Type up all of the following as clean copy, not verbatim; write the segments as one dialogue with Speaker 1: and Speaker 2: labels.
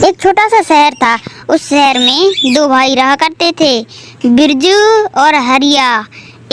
Speaker 1: एक छोटा सा शहर था। उस शहर में दो भाई रहा करते थे, बिरजू और हरिया।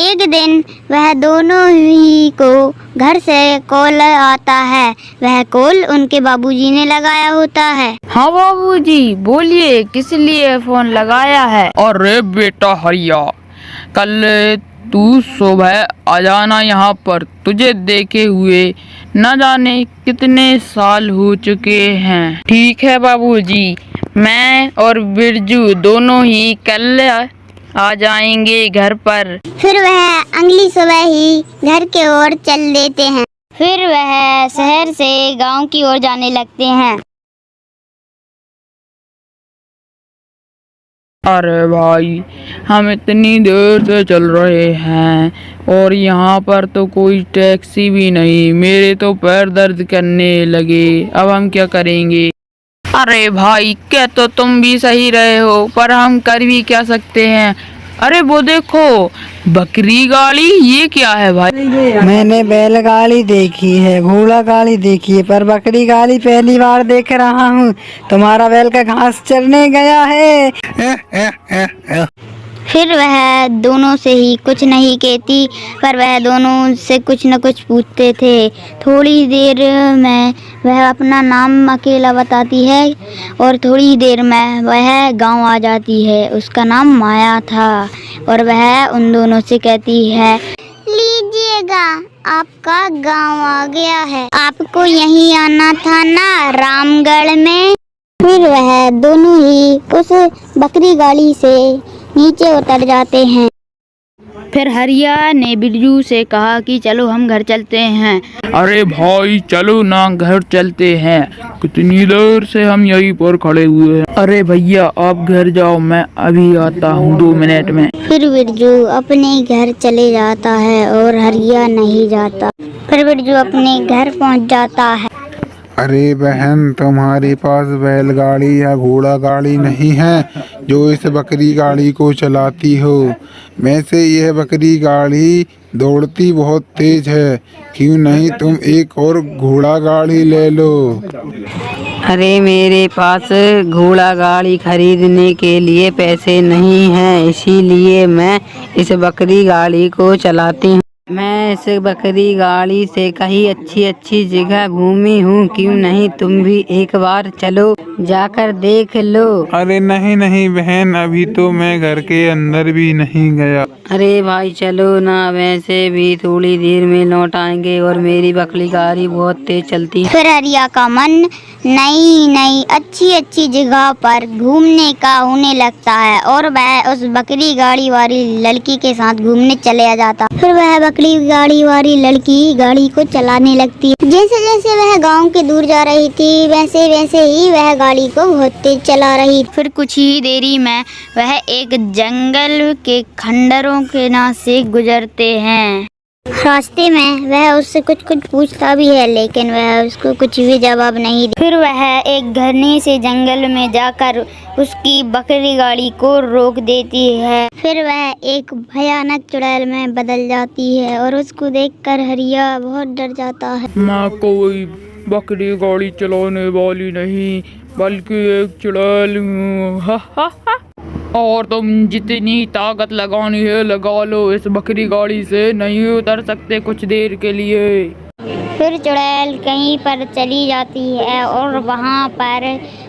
Speaker 1: एक दिन वह दोनों ही को घर से कॉल आता है। वह कॉल उनके बाबूजी ने लगाया होता है।
Speaker 2: हाँ बाबूजी, बोलिए किस लिए फोन लगाया है?
Speaker 3: अरे बेटा हरिया, कल तू सुबह आ जाना यहाँ पर। तुझे देखे हुए न जाने कितने साल हो चुके हैं।
Speaker 2: ठीक है बाबूजी, मैं और बिरजू दोनों ही कल आ जाएंगे घर पर।
Speaker 1: फिर वह अगली सुबह ही घर के ओर चल देते हैं। फिर वह शहर से गांव की ओर जाने लगते हैं।
Speaker 3: अरे भाई, हम इतनी देर से चल रहे हैं और यहाँ पर तो कोई टैक्सी भी नहीं। मेरे तो पैर दर्द करने लगे। अब हम क्या करेंगे? अरे भाई, क्या तो तुम भी सही रहे हो, पर हम कर भी क्या सकते हैं। अरे वो देखो, बकरी गाड़ी। ये क्या है भाई?
Speaker 4: मैंने बैलगाड़ी देखी है, घोड़ा गाड़ी देखी है, पर बकरी गाड़ी पहली बार देख रहा हूँ। तुम्हारा बैल का घास चरने गया है।
Speaker 1: फिर वह दोनों से ही कुछ नहीं कहती, पर वह दोनों से कुछ न कुछ पूछते थे। थोड़ी देर में वह अपना नाम अकेला बताती है और थोड़ी देर में वह गांव आ जाती है। उसका नाम माया था और वह उन दोनों से कहती है, लीजिएगा, आपका गांव आ गया है। आपको यहीं आना था ना, रामगढ़ में। फिर वह दोनों ही उस बकरी गाड़ी से नीचे उतर जाते हैं।
Speaker 2: फिर हरिया ने बिरजू से कहा कि चलो हम घर चलते हैं।
Speaker 3: अरे भाई चलो ना, घर चलते हैं। कितनी देर से हम यहीं पर खड़े हुए हैं। अरे भैया, आप घर जाओ, मैं अभी आता हूँ 2 मिनट में।
Speaker 1: फिर बिरजू अपने घर चले जाता है और हरिया नहीं जाता। फिर बिरजू अपने घर पहुँच जाता है।
Speaker 5: अरे बहन, तुम्हारे पास बैलगाड़ी या घोड़ा गाड़ी नहीं है जो इस बकरी गाड़ी को चलाती हो? वैसे यह बकरी गाड़ी दौड़ती बहुत तेज है। क्यों नहीं तुम एक और घोड़ा गाड़ी ले लो?
Speaker 4: अरे मेरे पास घोड़ा गाड़ी खरीदने के लिए पैसे नहीं हैं, इसीलिए मैं इस बकरी गाड़ी को चलाती हूँ। मैं इस बकरी गाड़ी से कहीं अच्छी अच्छी जगह घूमी हूँ। क्यों नहीं तुम भी एक बार चलो, जाकर देख लो।
Speaker 5: अरे नहीं नहीं बहन, अभी तो मैं घर के अंदर भी नहीं गया।
Speaker 4: अरे भाई चलो ना, वैसे भी थोड़ी देर में लौट आएंगे और मेरी बकरी गाड़ी बहुत तेज चलती है।
Speaker 1: फिर हरिया का मन नई नई अच्छी अच्छी जगह पर घूमने का होने लगता है और वह उस बकरी गाड़ी वाली लड़की के साथ घूमने चले जाता। फिर वह बकरी गाड़ी वाली लड़की गाड़ी को चलाने लगती है। जैसे जैसे वह गांव के दूर जा रही थी, वैसे वैसे ही वह गाड़ी को बहुत तेज चला रही।
Speaker 2: फिर कुछ ही देरी में वह एक जंगल के खंडरों के नाम से गुजरते हैं।
Speaker 1: रास्ते में वह उससे कुछ कुछ पूछता भी है, लेकिन वह उसको कुछ भी जवाब नहीं दे।
Speaker 2: फिर वह एक घने से जंगल में जाकर उसकी बकरी गाड़ी को रोक देती है।
Speaker 1: फिर वह एक भयानक चुड़ैल में बदल जाती है और उसको देखकर हरिया बहुत डर जाता है।
Speaker 3: मैं कोई बकरी गाड़ी चलाने वाली नहीं, बल्कि एक चुड़ैल हूँ। हा हा हा। और तुम जितनी ताकत लगानी है लगा लो, इस बकरी गाड़ी से नहीं उतर सकते कुछ देर के लिए।
Speaker 1: फिर चुड़ैल कहीं पर चली जाती है और वहाँ पर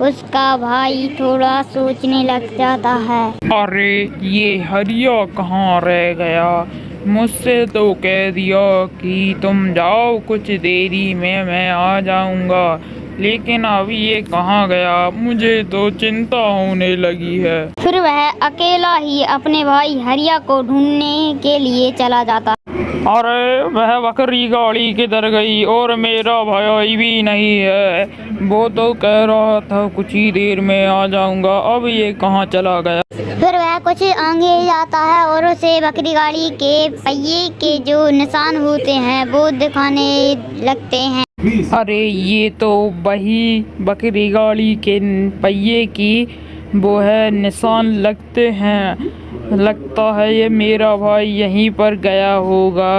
Speaker 1: उसका भाई थोड़ा सोचने लग जाता है।
Speaker 3: अरे ये हरिया कहाँ रह गया? मुझसे तो कह दिया कि तुम जाओ, कुछ देरी में मैं आ जाऊंगा, लेकिन अब ये कहाँ गया? मुझे तो चिंता होने लगी है।
Speaker 1: फिर वह अकेला ही अपने भाई हरिया को ढूंढने के लिए चला जाता।
Speaker 3: अरे वह बकरी गाड़ी किधर गई? और मेरा भाई भी नहीं है। वो तो कह रहा था कुछ ही देर में आ जाऊंगा, अब ये कहाँ चला गया?
Speaker 1: फिर वह कुछ आगे जाता है और उसे बकरी गाड़ी के पहिए के जो निशान होते हैं वो दिखाने लगते हैं।
Speaker 3: अरे ये तो वही बकरी गाड़ी के पहिए की वो है निशान लगते हैं। लगता है ये मेरा भाई यहीं पर गया होगा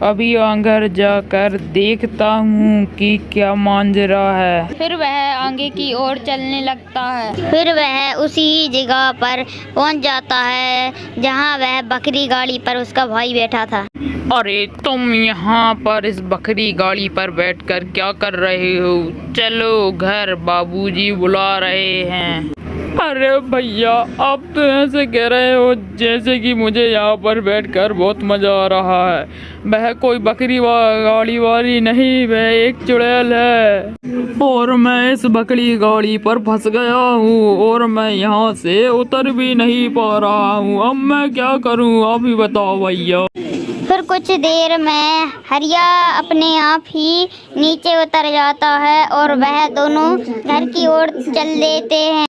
Speaker 3: अभी घर जाकर देखता हूँ कि क्या मांजरा है।
Speaker 2: फिर वह आगे की ओर चलने लगता है।
Speaker 1: फिर वह उसी जगह पर पहुंच जाता है जहां वह बकरी गाड़ी पर उसका भाई बैठा था।
Speaker 3: अरे तुम यहाँ पर इस बकरी गाड़ी पर बैठकर क्या कर रहे हो? चलो घर, बाबूजी बुला रहे हैं। अरे भैया, आप तो ऐसे कह रहे हो जैसे कि मुझे यहाँ पर बैठकर बहुत मजा आ रहा है। वह कोई बकरी गाड़ी वाली नहीं, वह एक चुड़ैल है और मैं इस बकरी गाड़ी पर फंस गया हूँ और मैं यहाँ से उतर भी नहीं पा रहा हूँ। अब मैं क्या करूँ, आप ही बताओ भैया।
Speaker 1: फिर कुछ देर में हरिया अपने आप ही नीचे उतर जाता है और वह दोनों घर की ओर चल देते हैं।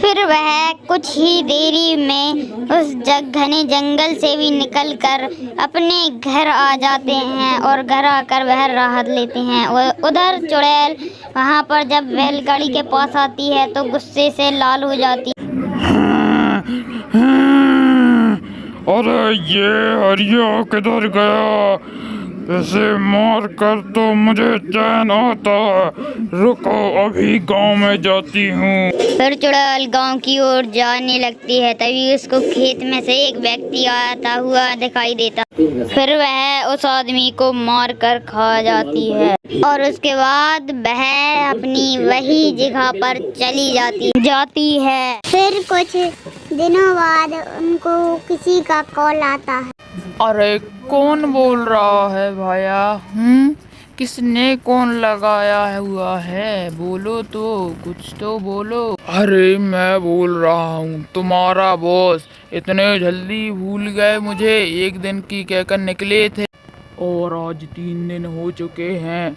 Speaker 1: फिर वह कुछ ही देरी में उस घने जंगल से भी निकलकर अपने घर आ जाते हैं और घर आकर वह राहत लेते हैं। उधर चुड़ैल वहाँ पर जब बैलगाड़ी के पास आती है तो गुस्से से लाल हो जाती है।
Speaker 3: अरे ये हरिया किधर गया? इसे मार कर तो मुझे चैन आता है। रुको, अभी गांव में जाती हूँ।
Speaker 1: फिर चुड़ैल गांव की ओर जाने लगती है। तभी उसको खेत में से एक व्यक्ति आता हुआ दिखाई देता। फिर वह उस आदमी को मार कर खा जाती है और उसके बाद वह अपनी वही जगह पर चली जाती है। फिर कुछ दिनों बाद उनको किसी का कॉल आता है।
Speaker 3: अरे कौन बोल रहा है भैया? किसने कौन लगाया हुआ है? बोलो तो, कुछ तो बोलो। अरे मैं बोल रहा हूँ, तुम्हारा बॉस। इतने जल्दी भूल गए मुझे? एक दिन की कहकर निकले थे और आज 3 दिन हो चुके हैं।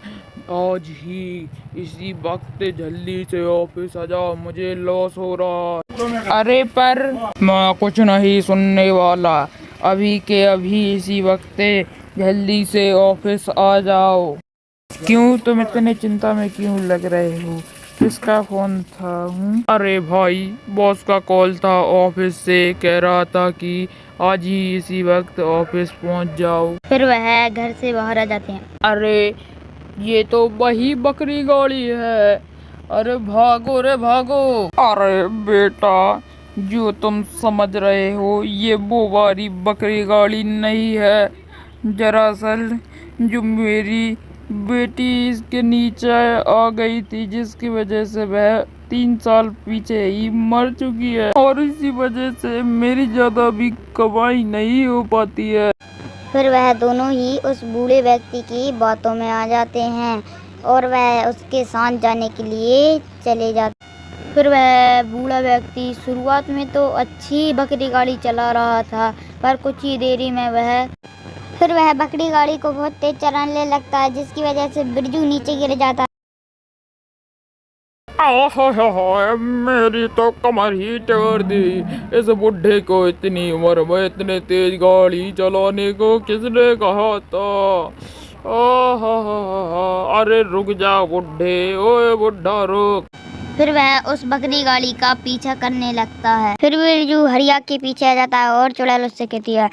Speaker 3: आज ही इसी वक्त जल्दी से ऑफिस आ जाओ, मुझे लॉस हो रहा है। अरे पर मैं कुछ नहीं सुनने वाला। अभी के अभी इसी वक्त जल्दी से ऑफिस आ जाओ। क्यों तुम इतने चिंता में क्यों लग रहे हो? किसका फोन था? अरे भाई, बॉस का कॉल था ऑफिस से। कह रहा था कि आज ही इसी वक्त ऑफिस पहुंच जाओ।
Speaker 1: फिर वह घर से बाहर आ जाते हैं।
Speaker 3: अरे ये तो वही बकरी गाड़ी है। अरे भागो रे भागो। अरे बेटा, जो तुम समझ रहे हो ये वो वाली बकरी गाड़ी नहीं है। दरअसल जो मेरी बेटी इसके नीचे आ गई थी, जिसकी वजह से वह 3 साल पीछे ही मर चुकी है और इसी वजह से मेरी ज्यादा भी कमाई नहीं हो पाती है।
Speaker 1: फिर वह दोनों ही उस बूढ़े व्यक्ति की बातों में आ जाते हैं और वह उसके साथ जाने के लिए चले जाते। फिर वह बूढ़ा व्यक्ति शुरुआत में तो अच्छी बकरी गाड़ी चला रहा था, पर कुछ ही देरी में वह बकरी गाड़ी को बहुत तेज चलाने लगता है, जिसकी वजह से बिरजू नीचे गिर जाता है।
Speaker 3: मेरी तो कमर ही तोड़ दी। इस बुढ़े को इतनी उम्र में इतने तेज गाड़ी चलाने को किसने कहा था? अरे रुक जा बुढ़े, ओए बुढ़ा रुक।
Speaker 1: फिर वह उस बकरी गाड़ी का पीछा करने लगता है। फिर बिरजू हरिया के पीछे आ जाता है और चुड़ैल उससे कहती है,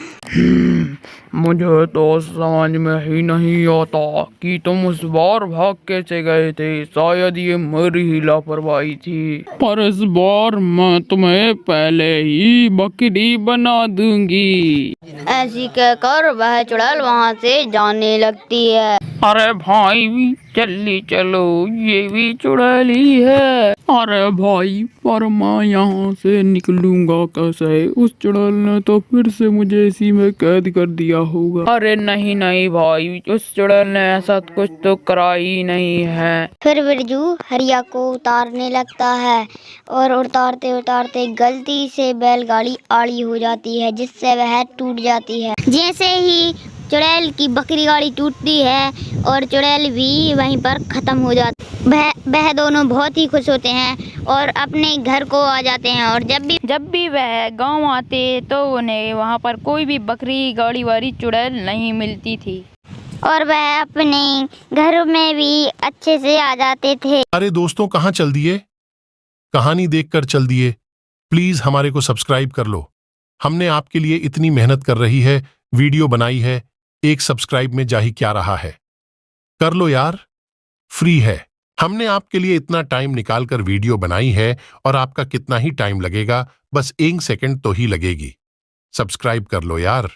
Speaker 3: मुझे तो समझ में ही नहीं आता कि तुम उस बार भाग कैसे गए थे। शायद ये मेरी ही लापरवाही थी, पर इस बार मैं तुम्हें पहले ही बकरी बना दूंगी।
Speaker 1: ऐसी कहकर वह चुड़ैल वहाँ से जाने लगती है।
Speaker 3: अरे भाई जल्दी चलो, ये भी चुड़ैल ही है। अरे भाई, पर मैं यहाँ से निकलूंगा कैसे? उस चुड़ैल ने तो फिर से मुझे इसी में कैद कर दिया होगा। अरे नहीं नहीं भाई, उस चुड़ैल ने ऐसा कुछ तो करा ही नहीं है।
Speaker 1: फिर बिरजू हरिया को उतारने लगता है और उतारते उतारते गलती से बैलगाड़ी आड़ी हो जाती है, जिससे वह टूट जाती है। जैसे ही चुड़ैल की बकरी गाड़ी टूटती है और चुड़ैल भी वहीं पर खत्म हो जाती है। वह दोनों बहुत ही खुश होते हैं और अपने घर को आ जाते हैं। और जब भी वह गांव आते तो उन्हें वहां पर कोई भी बकरी गाड़ी वाली चुड़ैल नहीं मिलती थी और वह अपने घर में भी अच्छे से आ जाते थे।
Speaker 6: अरे दोस्तों, कहाँ चल दिए? कहानी देखकर चल दिए? प्लीज हमारे को सब्सक्राइब कर लो। हमने आपके लिए इतनी मेहनत कर रही है, वीडियो बनाई है, एक सब्सक्राइब में जा ही क्या रहा है, कर लो यार, फ्री है। हमने आपके लिए इतना टाइम निकाल कर वीडियो बनाई है और आपका कितना ही टाइम लगेगा, बस 1 सेकंड तो ही लगेगी। सब्सक्राइब कर लो यार।